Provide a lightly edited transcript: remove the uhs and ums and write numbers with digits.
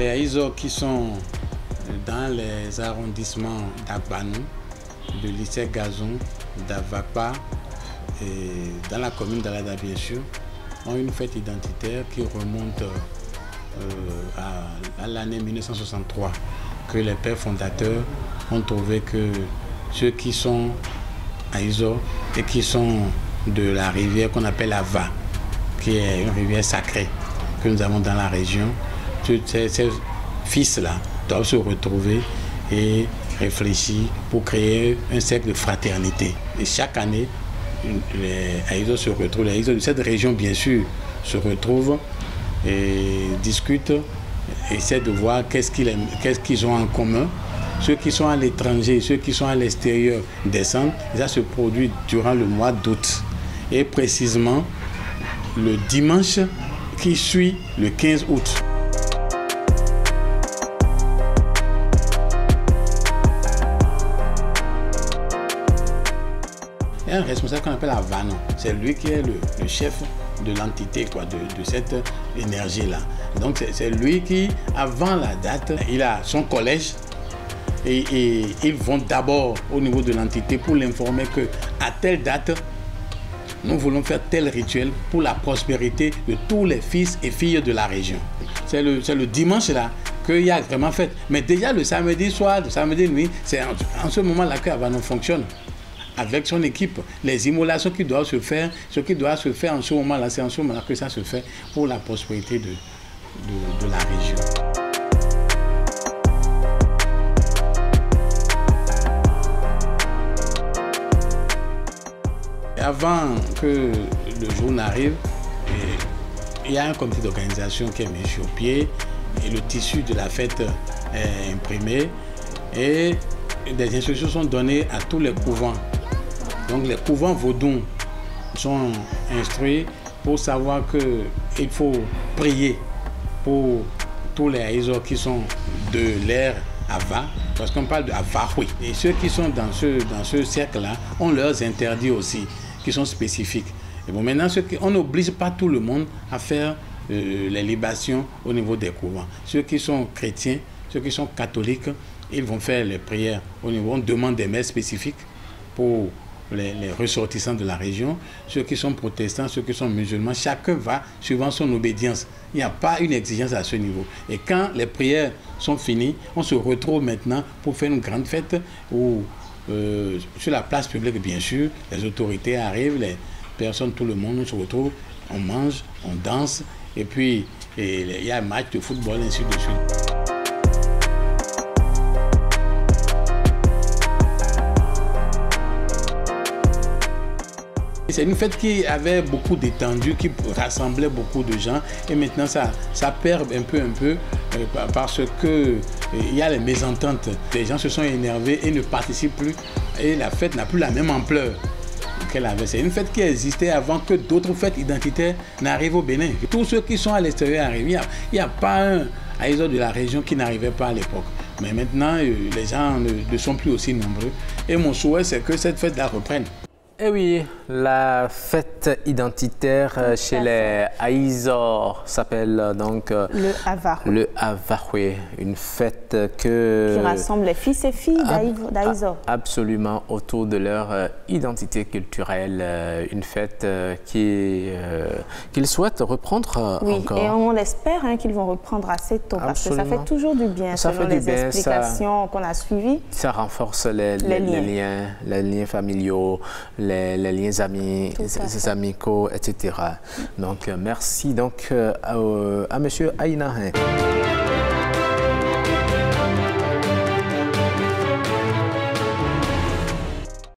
Les Aïzo qui sont dans les arrondissements d'Abanou, de Lissé-Gazon, d'Avapa et dans la commune d'Alada bien sûr, ont une fête identitaire qui remonte à l'année 1963, que les pères fondateurs ont trouvé que ceux qui sont Aïzo et qui sont de la rivière qu'on appelle Ava, qui est une rivière sacrée que nous avons dans la région, ces fils-là doivent se retrouver et réfléchir pour créer un cercle de fraternité. Et chaque année, les Aïzo se retrouvent, les Aïzo de cette région bien sûr se retrouvent et discutent, essaient de voir qu'est-ce qu'ils ont en commun. Ceux qui sont à l'étranger, ceux qui sont à l'extérieur descendent. Et ça se produit durant le mois d'août. Et précisément le dimanche qui suit le 15 août. Il y a un responsable qu'on appelle Avano. C'est lui qui est le chef de l'entité, de cette énergie-là. Donc c'est lui qui, avant la date, il a son collège. Et ils vont d'abord au niveau de l'entité pour l'informer qu'à telle date, nous voulons faire tel rituel pour la prospérité de tous les fils et filles de la région. C'est le dimanche là qu'il y a vraiment fête. Mais déjà le samedi soir, le samedi nuit, c'est en ce moment-là qu'Avano fonctionne. Avec son équipe, les immolations qui doivent se faire, ce qui doit se faire en ce moment-là, c'est en ce moment-là que ça se fait pour la prospérité de la région. Avant que le jour n'arrive, il y a un comité d'organisation qui est mis sur pied et le tissu de la fête est imprimé et des instructions sont données à tous les couvents. Donc les couvents vaudous sont instruits pour savoir qu'il faut prier pour tous les Aïzo qui sont de l'ère Ava, parce qu'on parle de Avahoui. Et ceux qui sont dans ce cercle-là ont leurs interdits aussi, qui sont spécifiques. Et bon, maintenant, on n'oblige pas tout le monde à faire les libations au niveau des couvents. Ceux qui sont chrétiens, ceux qui sont catholiques, ils vont faire les prières au niveau. On demande des messes spécifiques pour les ressortissants de la région. Ceux qui sont protestants, ceux qui sont musulmans, chacun va suivant son obédience. Il n'y a pas une exigence à ce niveau. Et quand les prières sont finies, on se retrouve maintenant pour faire une grande fête où sur la place publique, bien sûr, les autorités arrivent, les personnes, tout le monde, on se retrouve, on mange, on danse, et puis il y a un match de football, ainsi de suite. C'est une fête qui avait beaucoup d'étendue, qui rassemblait beaucoup de gens, et maintenant ça perd un peu parce que il y a les mésententes. Les gens se sont énervés et ne participent plus, et la fête n'a plus la même ampleur qu'elle avait. C'est une fête qui existait avant que d'autres fêtes identitaires n'arrivent au Bénin. Tous ceux qui sont à l'extérieur arrivent. Il n'y a pas un Aïzo de la région qui n'arrivait pas à l'époque. Mais maintenant, les gens ne sont plus aussi nombreux. Et mon souhait, c'est que cette fête-là reprenne. Eh oui, la fête identitaire chez les Aïzo s'appelle donc le Avahoui. Le Avahoui, une fête qui rassemble les fils et filles d'Aïzo. Absolument, autour de leur identité culturelle, une fête qu'ils souhaitent reprendre encore. Et on espère qu'ils vont reprendre assez tôt, parce que ça fait toujours du bien, selon les explications qu'on a suivies. Ça renforce les liens familiaux, les liens amicaux, etc. Donc, merci donc à M. Aïna.